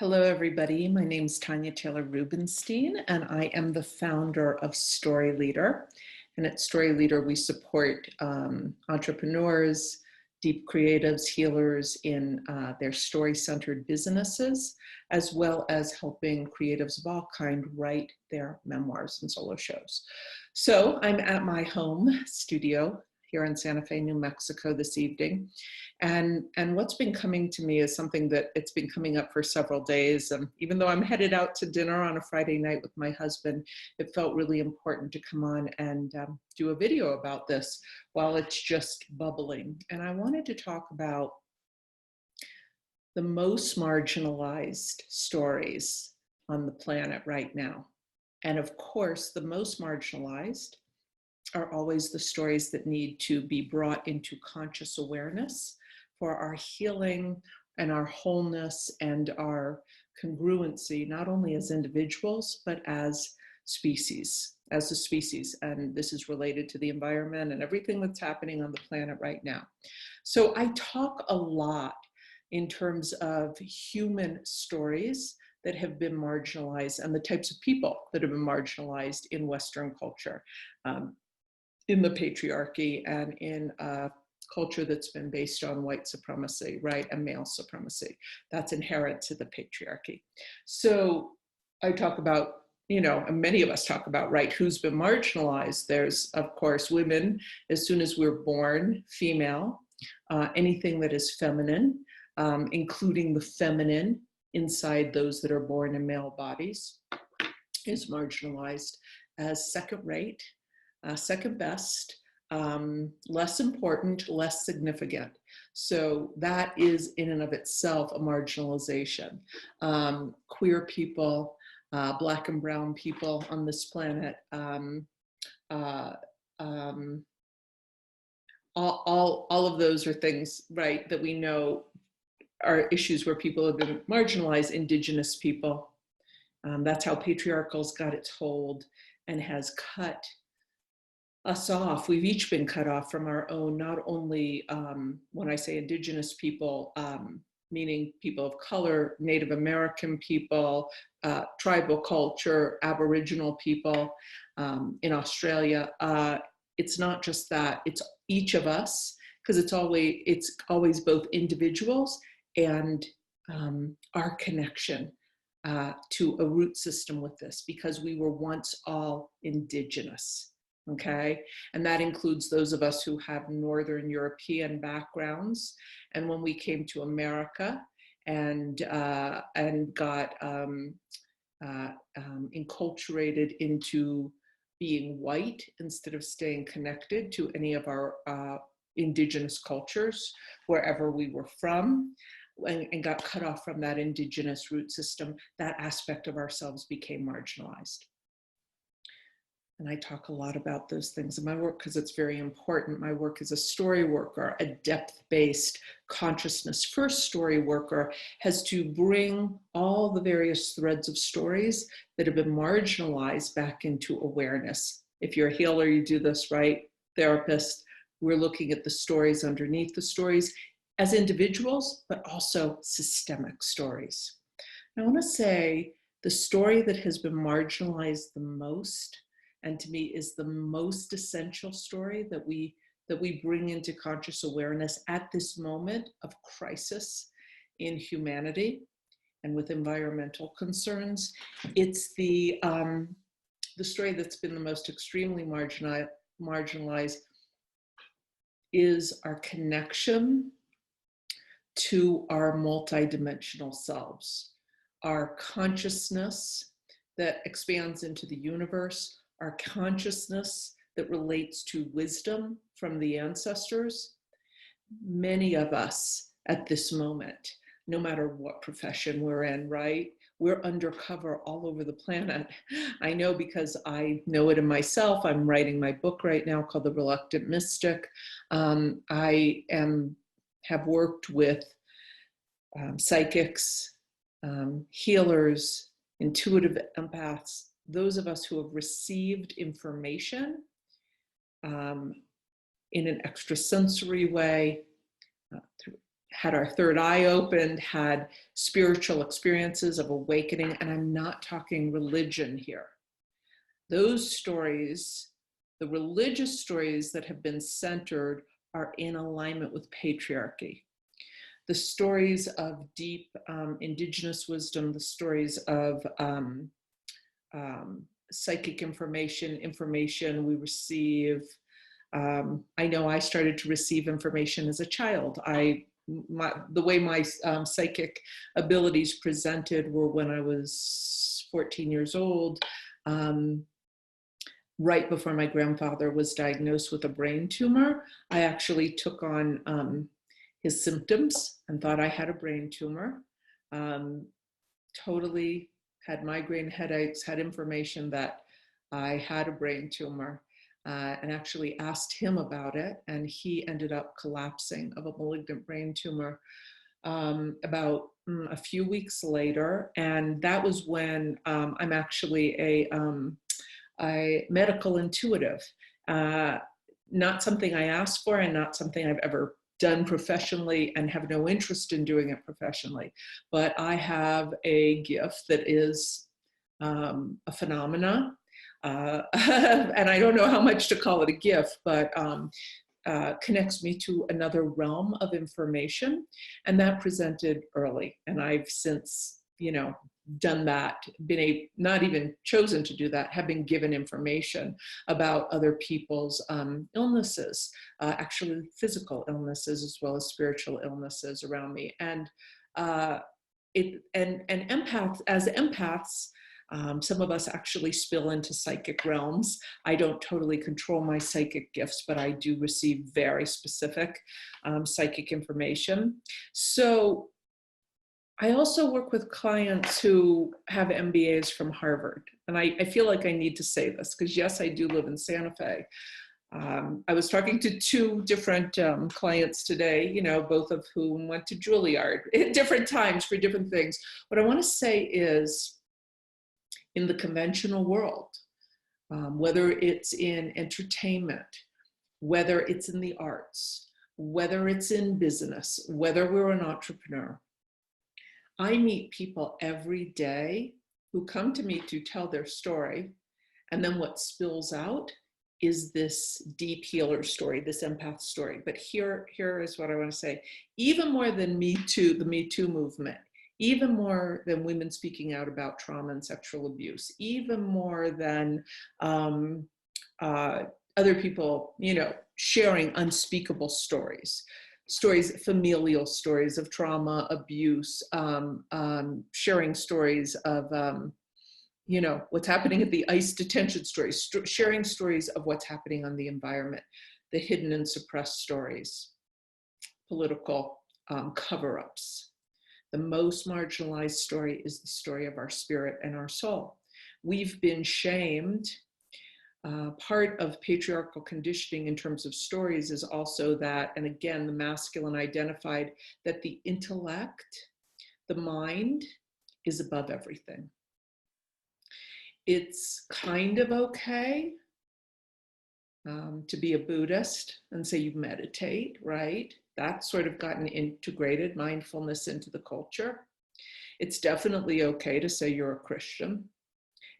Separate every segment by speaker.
Speaker 1: Hello, everybody. My name is Tanya Taylor Rubinstein, and I am the founder of Story Leader. And at Story Leader, we support entrepreneurs, deep creatives, healers in their story-centered businesses, as well as helping creatives of all kinds write their memoirs and solo shows. So I'm at my home studio here in Santa Fe, New Mexico this evening. And what's been coming to me is something that it's been coming up for several days. Even though I'm headed out to dinner on a Friday night with my husband, it felt really important to come on and do a video about this while it's just bubbling. And I wanted to talk about the most marginalized stories on the planet right now. And of course, the most marginalized are always the stories that need to be brought into conscious awareness for our healing and our wholeness and our congruency, not only as individuals, but as species, as a species. And this is related to the environment and everything that's happening on the planet right now. So I talk a lot in terms of human stories that have been marginalized and the types of people that have been marginalized in Western culture. In the patriarchy and in a culture that's been based on white supremacy, right, and male supremacy. That's inherent to the patriarchy. So I talk about, and many of us talk about, right, who's been marginalized. There's, of course, women, as soon as we're born, female, anything that is feminine, including the feminine inside those that are born in male bodies, is marginalized as second rate, second best, less important, less significant. So that is in and of itself a marginalization. Queer people, Black and brown people on this planet, all of those are things, right, that we know are issues where people have been marginalized. Indigenous people. That's how patriarchal's got its hold and has cut us off. We've each been cut off from our own, not only when I say indigenous people, meaning people of color, Native American people, tribal culture, Aboriginal people in Australia. It's not just that, it's each of us, because it's always both individuals and our connection to a root system with this, because we were once all indigenous. Okay, and that includes those of us who have Northern European backgrounds. And when we came to America and got enculturated into being white instead of staying connected to any of our indigenous cultures, wherever we were from, and got cut off from that indigenous root system, that aspect of ourselves became marginalized. And I talk a lot about those things in my work because it's very important. My work as a story worker, a depth-based, consciousness-first story worker, has to bring all the various threads of stories that have been marginalized back into awareness. If you're a healer, you do this, right? Therapist, we're looking at the stories underneath the stories as individuals, but also systemic stories. And I want to say the story that has been marginalized the most, and to me is the most essential story that we bring into conscious awareness at this moment of crisis in humanity and with environmental concerns. It's the story that's been the most extremely marginalized is our connection to our multidimensional selves, our consciousness that expands into the universe, our consciousness that relates to wisdom from the ancestors. Many of us at this moment, no matter what profession we're in, right? We're undercover all over the planet. I know because I know it in myself. I'm writing my book right now called The Reluctant Mystic. I have worked with psychics, healers, intuitive empaths, those of us who have received information in an extrasensory way, through had our third eye opened, had spiritual experiences of awakening, and I'm not talking religion here. Those stories, the religious stories that have been centered, are in alignment with patriarchy. The stories of deep indigenous wisdom, the stories of psychic information we receive. I know I started to receive information as a child. The way my psychic abilities presented were when I was 14 years old, right before my grandfather was diagnosed with a brain tumor. I actually took on his symptoms and thought I had a brain tumor. Totally had migraine headaches, had information that I had a brain tumor, and actually asked him about it. And he ended up collapsing of a malignant brain tumor about a few weeks later. And that was when I'm actually a medical intuitive. Not something I asked for and not something I've ever done professionally and have no interest in doing it professionally. But I have a gift that is a phenomena. And I don't know how much to call it a gift, but connects me to another realm of information. And that presented early. And I've since, done that, not even chosen to do that, have been given information about other people's illnesses, actually physical illnesses as well as spiritual illnesses around me. And as empaths, some of us actually spill into psychic realms. I don't totally control my psychic gifts, but I do receive very specific psychic information. So I also work with clients who have MBAs from Harvard. And I feel like I need to say this because yes, I do live in Santa Fe. I was talking to two different clients today, both of whom went to Juilliard at different times for different things. What I want to say is, in the conventional world, whether it's in entertainment, whether it's in the arts, whether it's in business, whether we're an entrepreneur, I meet people every day who come to me to tell their story. And then what spills out is this deep healer story, this empath story. But here is what I want to say. Even more than Me Too, the Me Too movement, even more than women speaking out about trauma and sexual abuse, even more than other people, sharing unspeakable stories, familial stories of trauma, abuse, sharing stories of, what's happening at the ICE detention stories, sharing stories of what's happening on the environment, the hidden and suppressed stories, political cover-ups. The most marginalized story is the story of our spirit and our soul. We've been shamed. Part of patriarchal conditioning in terms of stories is also that, and again, the masculine identified, that the intellect, the mind, is above everything. It's kind of okay to be a Buddhist and say you meditate, right? That's sort of gotten integrated, mindfulness, into the culture. It's definitely okay to say you're a Christian.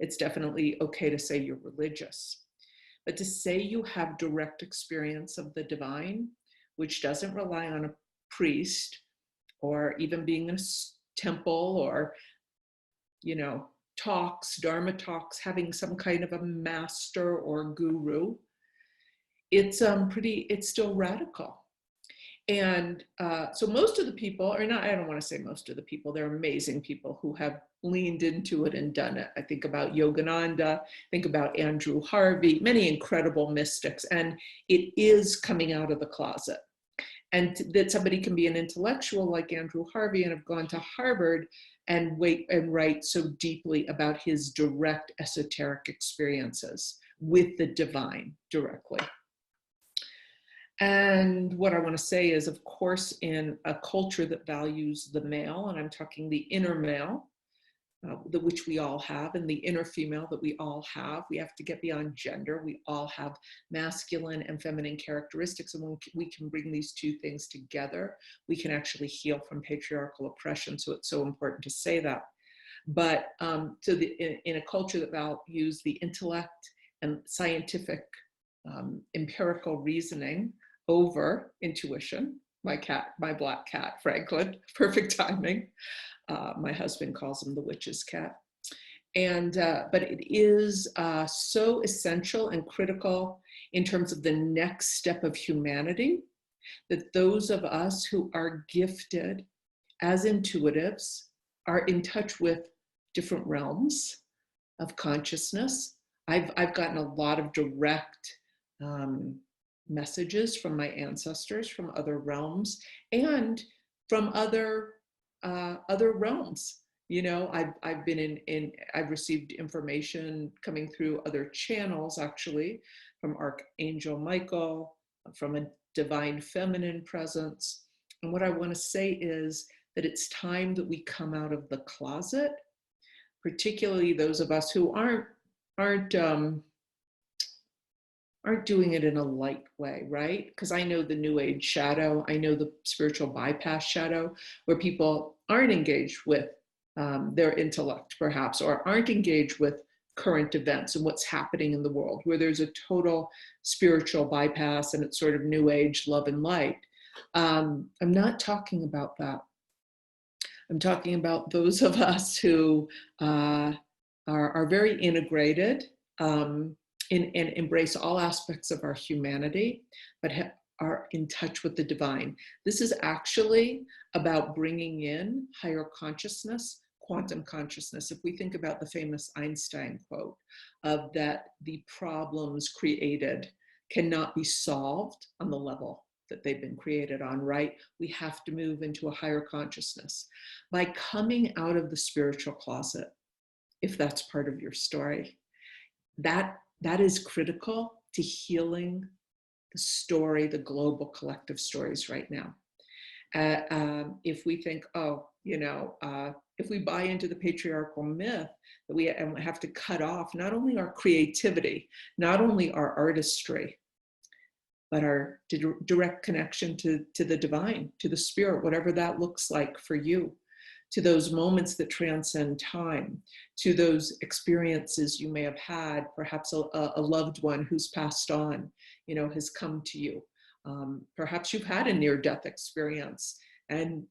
Speaker 1: It's definitely okay to say you're religious. But to say you have direct experience of the divine, which doesn't rely on a priest or even being in a temple or, talks, Dharma talks, having some kind of a master or guru, it's still radical. And so most of the people, or not, I don't want to say most of the people, they're amazing people who have leaned into it and done it. I think about Yogananda, think about Andrew Harvey, many incredible mystics, and it is coming out of the closet. And that somebody can be an intellectual like Andrew Harvey and have gone to Harvard and write so deeply about his direct esoteric experiences with the divine directly. And what I want to say is, of course, in a culture that values the male, and I'm talking the inner male, which we all have, and the inner female that we all have. We have to get beyond gender. We all have masculine and feminine characteristics. And when we can bring these two things together, we can actually heal from patriarchal oppression. So it's so important to say that. But in a culture that values the intellect and scientific empirical reasoning over intuition, my black cat, Franklin, perfect timing. My husband calls him the witch's cat. And, but it is so essential and critical in terms of the next step of humanity, that those of us who are gifted as intuitives are in touch with different realms of consciousness. I've gotten a lot of direct messages from my ancestors from other realms and from other realms. You know, I've been I've received information coming through other channels, actually, from Archangel Michael, from a divine feminine presence. And what I want to say is that it's time that we come out of the closet, particularly those of us who aren't doing it in a light way, right? Because I know the New Age shadow, I know the spiritual bypass shadow, where people aren't engaged with their intellect, perhaps, or aren't engaged with current events and what's happening in the world, where there's a total spiritual bypass and it's sort of New Age love and light. I'm not talking about that. I'm talking about those of us who are very integrated and embrace all aspects of our humanity, but are in touch with the divine. This is actually about bringing in higher consciousness, quantum consciousness. If we think about the famous Einstein quote of that the problems created cannot be solved on the level that they've been created on, right? We have to move into a higher consciousness. By coming out of the spiritual closet, if that's part of your story, that is critical to healing the story, the global collective stories right now. If we think, oh, you know, if we buy into the patriarchal myth that we have to cut off not only our creativity, not only our artistry, but our direct connection to the divine, to the spirit, whatever that looks like for you, to those moments that transcend time, to those experiences you may have had, perhaps a loved one who's passed on, you know, has come to you. Perhaps you've had a near-death experience and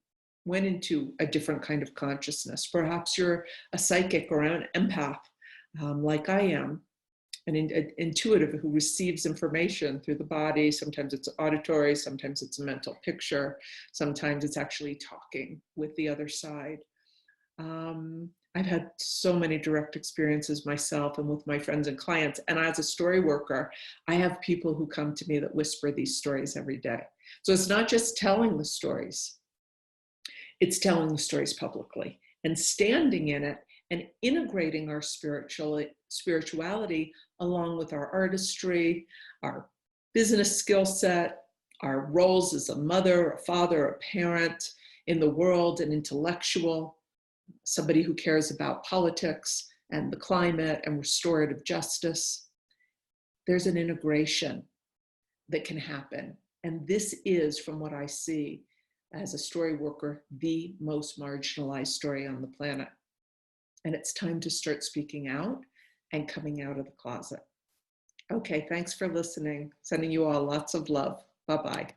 Speaker 1: went into a different kind of consciousness. Perhaps you're a psychic or an empath, like I am, an intuitive who receives information through the body. Sometimes it's auditory, sometimes it's a mental picture, sometimes it's actually talking with the other side. I've had so many direct experiences myself and with my friends and clients. And as a story worker, I have people who come to me that whisper these stories every day. So it's not just telling the stories, it's telling the stories publicly and standing in it and integrating our spirituality along with our artistry, our business skill set, our roles as a mother, a father, a parent in the world, an intellectual, somebody who cares about politics and the climate and restorative justice. There's an integration that can happen. And this is, from what I see as a story worker, the most marginalized story on the planet. And it's time to start speaking out and coming out of the closet. Okay, thanks for listening. Sending you all lots of love. Bye-bye.